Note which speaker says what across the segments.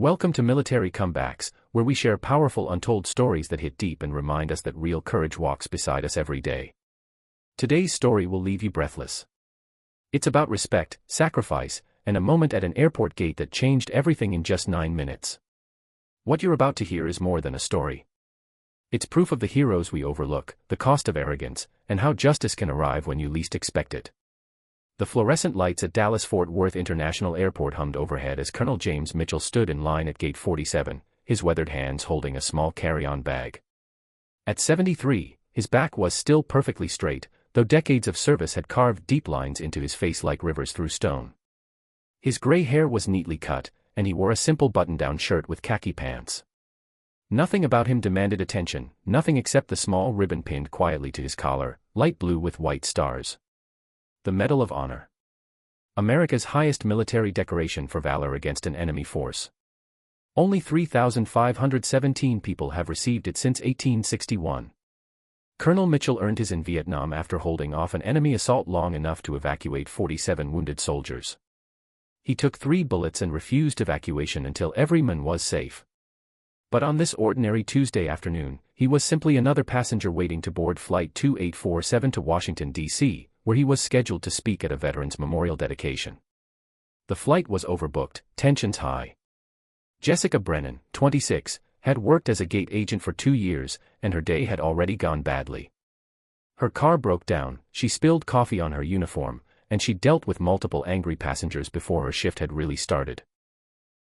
Speaker 1: Welcome to Military Comebacks, where we share powerful untold stories that hit deep and remind us that real courage walks beside us every day. Today's story will leave you breathless. It's about respect, sacrifice, and a moment at an airport gate that changed everything in just 9 minutes. What you're about to hear is more than a story. It's proof of the heroes we overlook, the cost of arrogance, and how justice can arrive when you least expect it. The fluorescent lights at Dallas-Fort Worth International Airport hummed overhead as Colonel James Mitchell stood in line at Gate 47, his weathered hands holding a small carry-on bag. At 73, his back was still perfectly straight, though decades of service had carved deep lines into his face like rivers through stone. His gray hair was neatly cut, and he wore a simple button-down shirt with khaki pants. Nothing about him demanded attention, nothing except the small ribbon pinned quietly to his collar, light blue with white stars. The Medal of Honor. America's highest military decoration for valor against an enemy force. Only 3,517 people have received it since 1861. Colonel Mitchell earned his in Vietnam after holding off an enemy assault long enough to evacuate 47 wounded soldiers. He took 3 bullets and refused evacuation until every man was safe. But on this ordinary Tuesday afternoon, he was simply another passenger waiting to board Flight 2847 to Washington, D.C., where he was scheduled to speak at a Veterans Memorial dedication. The flight was overbooked, tensions high. Jessica Brennan, 26, had worked as a gate agent for 2 years, and her day had already gone badly. Her car broke down, she spilled coffee on her uniform, and she dealt with multiple angry passengers before her shift had really started.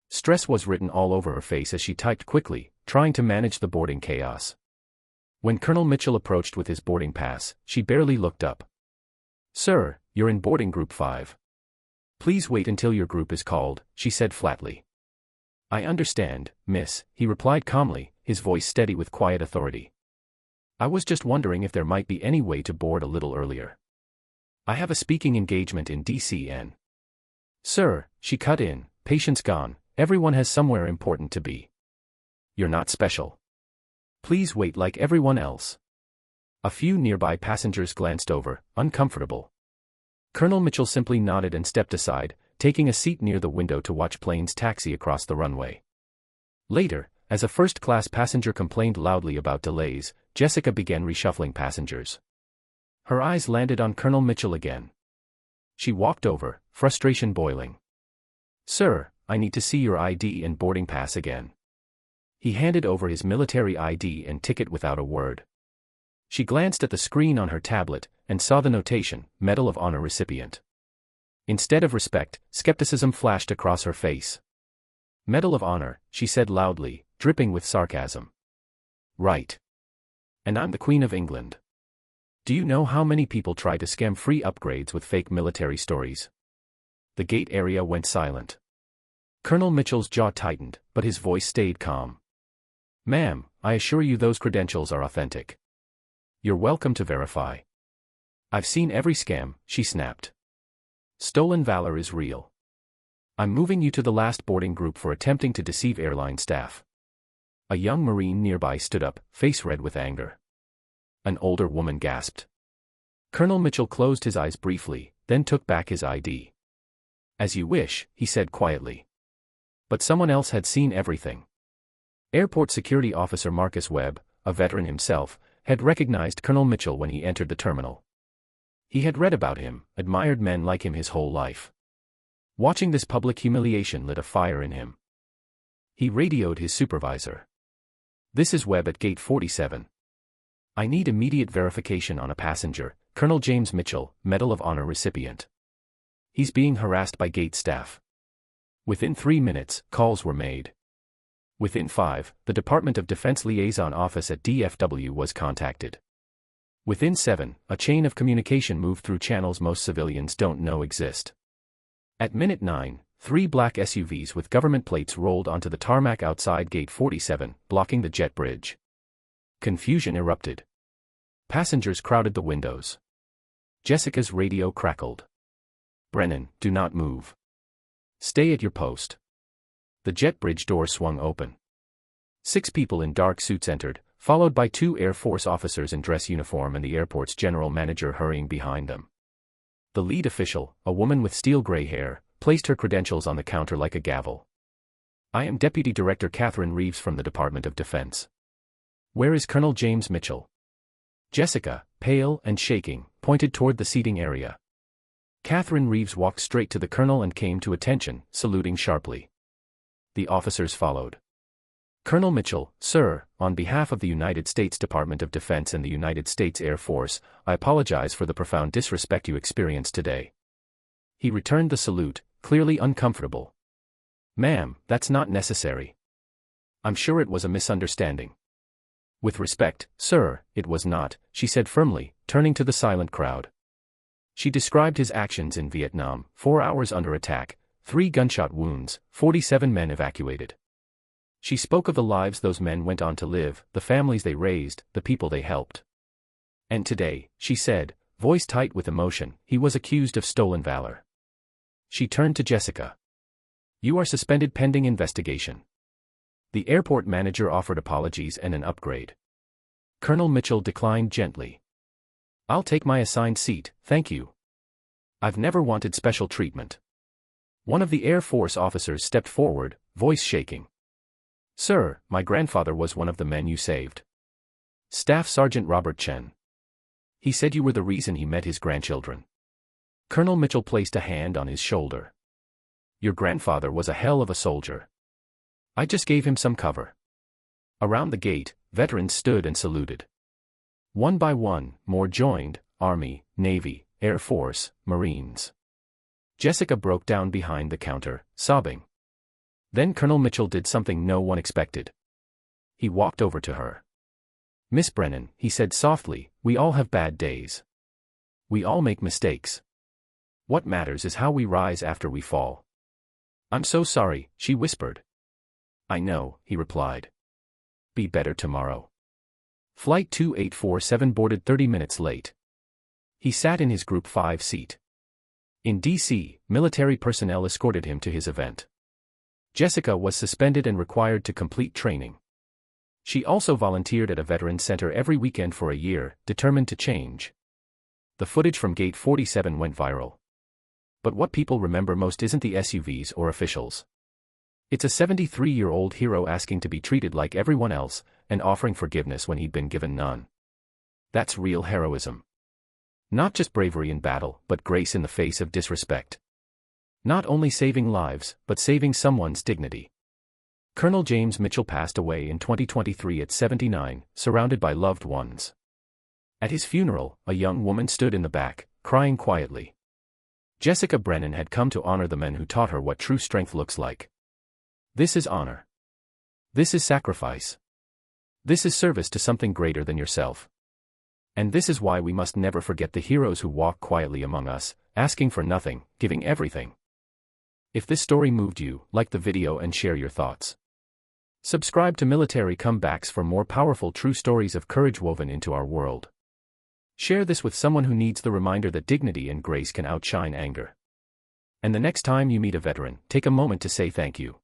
Speaker 1: Stress was written all over her face as she typed quickly, trying to manage the boarding chaos. When Colonel Mitchell approached with his boarding pass, she barely looked up. "Sir, you're in boarding group 5. Please wait until your group is called," she said flatly. "I understand, miss," he replied calmly, his voice steady with quiet authority. "I was just wondering if there might be any way to board a little earlier. I have a speaking engagement in DCN." "Sir," she cut in, patience gone, "everyone has somewhere important to be. You're not special. Please wait like everyone else." A few nearby passengers glanced over, uncomfortable. Colonel Mitchell simply nodded and stepped aside, taking a seat near the window to watch planes taxi across the runway. Later, as a first-class passenger complained loudly about delays, Jessica began reshuffling passengers. Her eyes landed on Colonel Mitchell again. She walked over, frustration boiling. "Sir, I need to see your ID and boarding pass again." He handed over his military ID and ticket without a word. She glanced at the screen on her tablet, and saw the notation, Medal of Honor recipient. Instead of respect, skepticism flashed across her face. "Medal of Honor," she said loudly, dripping with sarcasm. "Right. And I'm the Queen of England. Do you know how many people try to scam free upgrades with fake military stories?" The gate area went silent. Colonel Mitchell's jaw tightened, but his voice stayed calm. "Ma'am, I assure you those credentials are authentic. You're welcome to verify." "I've seen every scam," she snapped. "Stolen valor is real. I'm moving you to the last boarding group for attempting to deceive airline staff." A young Marine nearby stood up, face red with anger. An older woman gasped. Colonel Mitchell closed his eyes briefly, then took back his ID. "As you wish," he said quietly. But someone else had seen everything. Airport security officer Marcus Webb, a veteran himself, had recognized Colonel Mitchell when he entered the terminal. He had read about him, admired men like him his whole life. Watching this public humiliation lit a fire in him. He radioed his supervisor. "This is Webb at Gate 47. I need immediate verification on a passenger, Colonel James Mitchell, Medal of Honor recipient. He's being harassed by gate staff." Within 3 minutes, calls were made. Within 5, the Department of Defense Liaison Office at DFW was contacted. Within 7, a chain of communication moved through channels most civilians don't know exist. At minute 9, 3 black SUVs with government plates rolled onto the tarmac outside Gate 47, blocking the jet bridge. Confusion erupted. Passengers crowded the windows. Jessica's radio crackled. "Brennan, do not move. Stay at your post." The jet bridge door swung open. 6 people in dark suits entered, followed by 2 Air Force officers in dress uniform and the airport's general manager hurrying behind them. The lead official, a woman with steel gray hair, placed her credentials on the counter like a gavel. I am Deputy Director Catherine Reeves from the Department of Defense. Where is Colonel James Mitchell? Jessica, pale and shaking, pointed toward the seating area. Catherine Reeves walked straight to the colonel and came to attention, saluting sharply. The officers followed. Colonel Mitchell, sir, on behalf of the United States Department of Defense and the United States Air Force, I apologize for the profound disrespect you experienced today. He returned the salute, clearly uncomfortable. Ma'am, that's not necessary. I'm sure it was a misunderstanding. With respect, sir, it was not, she said firmly, turning to the silent crowd. She described his actions in Vietnam: 4 hours under attack, 3 gunshot wounds, 47 men evacuated. She spoke of the lives those men went on to live, the families they raised, the people they helped. And today, she said, voice tight with emotion, he was accused of stolen valor. She turned to Jessica. You are suspended pending investigation. The airport manager offered apologies and an upgrade. Colonel Mitchell declined gently. I'll take my assigned seat, thank you. I've never wanted special treatment. One of the Air Force officers stepped forward, voice shaking. Sir, my grandfather was one of the men you saved. Staff Sergeant Robert Chen. He said you were the reason he met his grandchildren. Colonel Mitchell placed a hand on his shoulder. Your grandfather was a hell of a soldier. I just gave him some cover. Around the gate, veterans stood and saluted. One by one, more joined: Army, Navy, Air Force, Marines. Jessica broke down behind the counter, sobbing. Then Colonel Mitchell did something no one expected. He walked over to her. Miss Brennan, he said softly, we all have bad days. We all make mistakes. What matters is how we rise after we fall. I'm so sorry, she whispered. I know, he replied. Be better tomorrow. Flight 2847 boarded 30 minutes late. He sat in his Group 5 seat. In D.C., military personnel escorted him to his event. Jessica was suspended and required to complete training. She also volunteered at a veterans center every weekend for a year, determined to change. The footage from Gate 47 went viral. But what people remember most isn't the SUVs or officials. It's a 73-year-old hero asking to be treated like everyone else, and offering forgiveness when he'd been given none. That's real heroism. Not just bravery in battle, but grace in the face of disrespect. Not only saving lives, but saving someone's dignity. Colonel James Mitchell passed away in 2023 at 79, surrounded by loved ones. At his funeral, a young woman stood in the back, crying quietly. Jessica Brennan had come to honor the men who taught her what true strength looks like. This is honor. This is sacrifice. This is service to something greater than yourself. And this is why we must never forget the heroes who walk quietly among us, asking for nothing, giving everything. If this story moved you, like the video and share your thoughts. Subscribe to Military Comebacks for more powerful true stories of courage woven into our world. Share this with someone who needs the reminder that dignity and grace can outshine anger. And the next time you meet a veteran, take a moment to say thank you.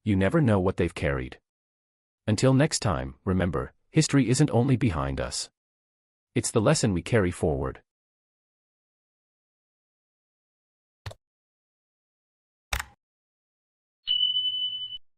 Speaker 1: You never know what they've carried. Until next time, remember, history isn't only behind us. It's the lesson we carry forward.